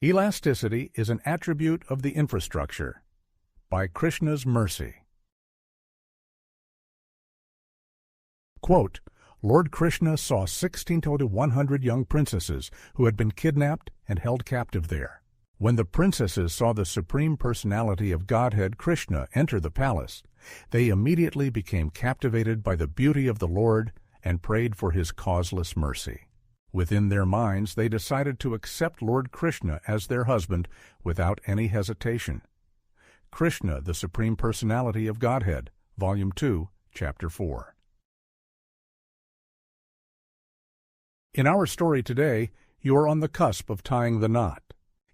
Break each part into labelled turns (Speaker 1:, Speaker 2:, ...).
Speaker 1: Elasticity is an attribute of the infrastructure. By Krishna's mercy. Quote, Lord Krishna saw 16 to 100 young princesses who had been kidnapped and held captive there. When the princesses saw the Supreme Personality of Godhead, Krishna, enter the palace, they immediately became captivated by the beauty of the Lord and prayed for his causeless mercy. Within their minds, they decided to accept Lord Krishna as their husband without any hesitation. Krishna, the Supreme Personality of Godhead, Volume 2, Chapter 4. In our story today, you are on the cusp of tying the knot.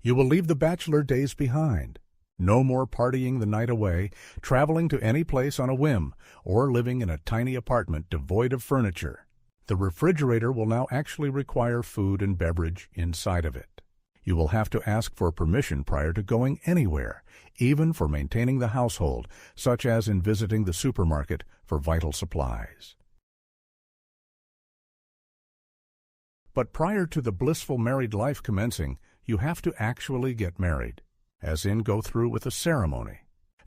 Speaker 1: You will leave the bachelor days behind. No more partying the night away, traveling to any place on a whim, or living in a tiny apartment devoid of furniture. The refrigerator will now actually require food and beverage inside of it. You will have to ask for permission prior to going anywhere, even for maintaining the household, such as in visiting the supermarket for vital supplies. But prior to the blissful married life commencing, you have to actually get married, as in go through with a ceremony.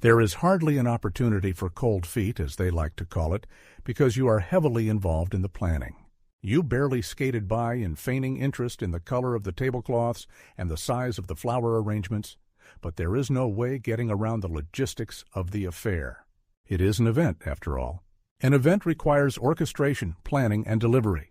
Speaker 1: There is hardly an opportunity for cold feet, as they like to call it, because you are heavily involved in the planning. You barely skated by in feigning interest in the color of the tablecloths and the size of the flower arrangements, but there is no way getting around the logistics of the affair. It is an event, after all. An event requires orchestration, planning, and delivery.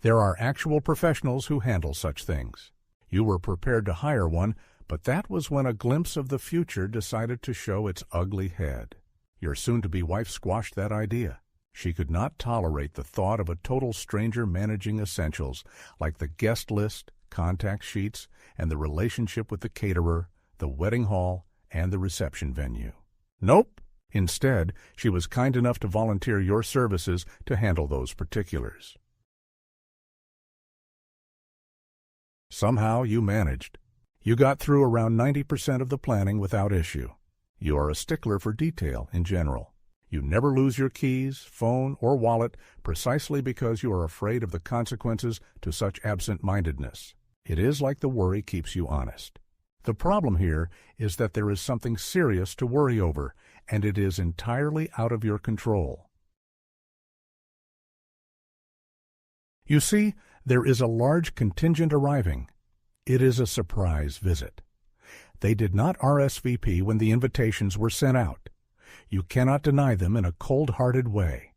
Speaker 1: There are actual professionals who handle such things. You were prepared to hire one, but that was when a glimpse of the future decided to show its ugly head. Your soon-to-be wife squashed that idea. She could not tolerate the thought of a total stranger managing essentials like the guest list, contact sheets, and the relationship with the caterer, the wedding hall, and the reception venue. Nope. Instead, she was kind enough to volunteer your services to handle those particulars. Somehow you managed. You got through around 90% of the planning without issue. You are a stickler for detail in general. You never lose your keys, phone, or wallet precisely because you are afraid of the consequences to such absent-mindedness. It is like the worry keeps you honest. The problem here is that there is something serious to worry over, and it is entirely out of your control. You see, there is a large contingent arriving. It is a surprise visit. They did not RSVP when the invitations were sent out. You cannot deny them in a cold-hearted way.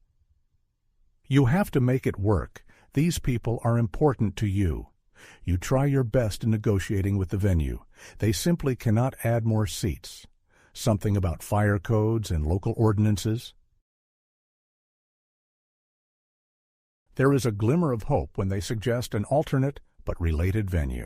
Speaker 1: You have to make it work. These people are important to you. You try your best in negotiating with the venue. They simply cannot add more seats. Something about fire codes and local ordinances. There is a glimmer of hope when they suggest an alternate but related venue.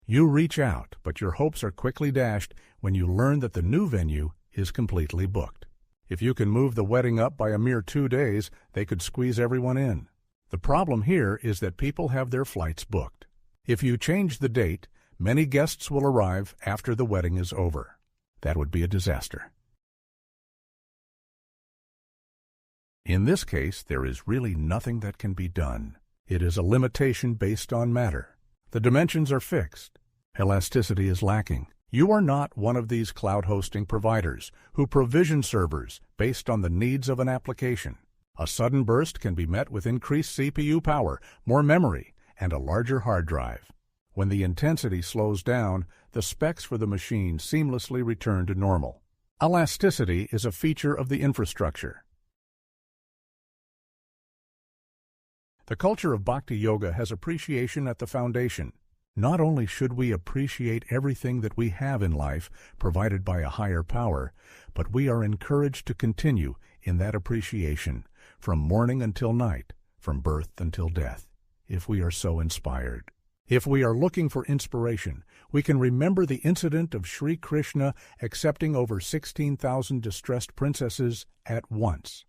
Speaker 1: You reach out, but your hopes are quickly dashed when you learn that the new venue is completely booked. If you can move the wedding up by a mere 2 days, they could squeeze everyone in. The problem here is that people have their flights booked. If you change the date, many guests will arrive after the wedding is over. That would be a disaster. In this case, there is really nothing that can be done. It is a limitation based on matter. The dimensions are fixed. Elasticity is lacking. You are not one of these cloud hosting providers who provision servers based on the needs of an application. A sudden burst can be met with increased CPU power, more memory, and a larger hard drive. When the intensity slows down, the specs for the machine seamlessly return to normal. Elasticity is a feature of the infrastructure. The culture of Bhakti Yoga has appreciation at the foundation. Not only should we appreciate everything that we have in life provided by a higher power, but we are encouraged to continue in that appreciation from morning until night, from birth until death, if we are so inspired. If we are looking for inspiration, we can remember the incident of Sri Krishna accepting over 16,000 distressed princesses at once.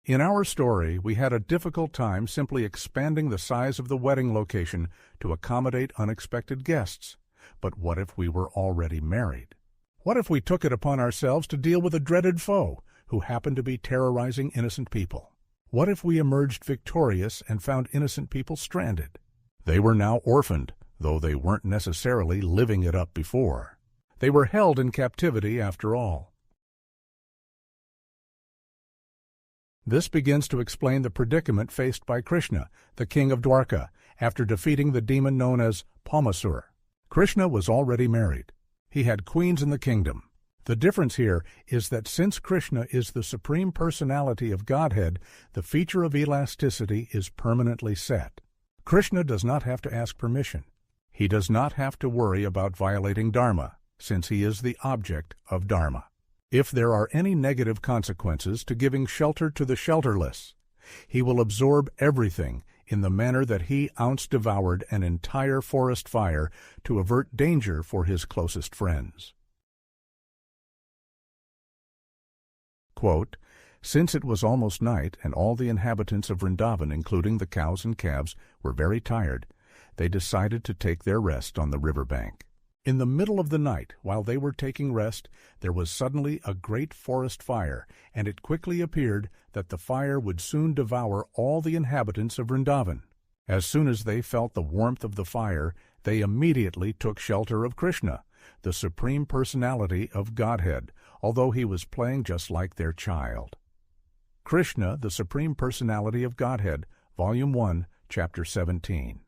Speaker 1: In our story, we had a difficult time simply expanding the size of the wedding location to accommodate unexpected guests. But what if we were already married? What if we took it upon ourselves to deal with a dreaded foe who happened to be terrorizing innocent people? What if we emerged victorious and found innocent people stranded? They were now orphaned, though they weren't necessarily living it up before. They were held in captivity after all. This begins to explain the predicament faced by Krishna, the king of Dwarka, after defeating the demon known as Paumasur. Krishna was already married. He had queens in the kingdom. The difference here is that since Krishna is the Supreme Personality of Godhead, the feature of elasticity is permanently set. Krishna does not have to ask permission. He does not have to worry about violating Dharma, since he is the object of Dharma. If there are any negative consequences to giving shelter to the shelterless, he will absorb everything in the manner that he devoured an entire forest fire to avert danger for his closest friends. Quote, "Since it was almost night and all the inhabitants of Vrindavan, including the cows and calves, were very tired, they decided to take their rest on the river bank. In the middle of the night, while they were taking rest, there was suddenly a great forest fire, and it quickly appeared that the fire would soon devour all the inhabitants of Vrindavan. As soon as they felt the warmth of the fire, they immediately took shelter of Krishna, the Supreme Personality of Godhead, although he was playing just like their child." Krishna, the Supreme Personality of Godhead, Volume 1, Chapter 17.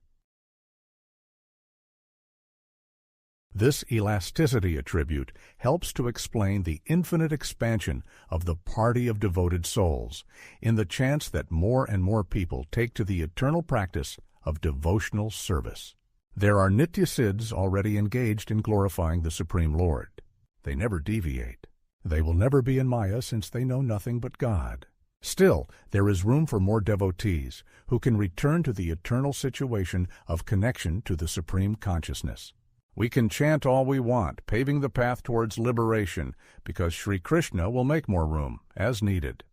Speaker 1: This elasticity attribute helps to explain the infinite expansion of the party of devoted souls, in the chance that more and more people take to the eternal practice of devotional service. There are Nityasiddhas already engaged in glorifying the Supreme Lord. They never deviate. They will never be in Maya since they know nothing but God. Still, there is room for more devotees who can return to the eternal situation of connection to the Supreme Consciousness. We can chant all we want, paving the path towards liberation, because Sri Krishna will make more room, as needed.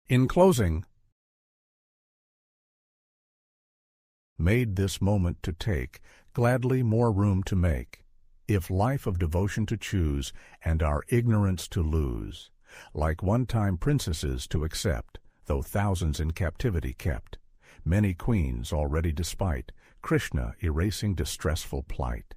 Speaker 1: In closing, made this moment to take, gladly more room to make, if life of devotion to choose, and our ignorance to lose, like one-time princesses to accept, though thousands in captivity kept, many queens already despite, Krishna erasing distressful plight.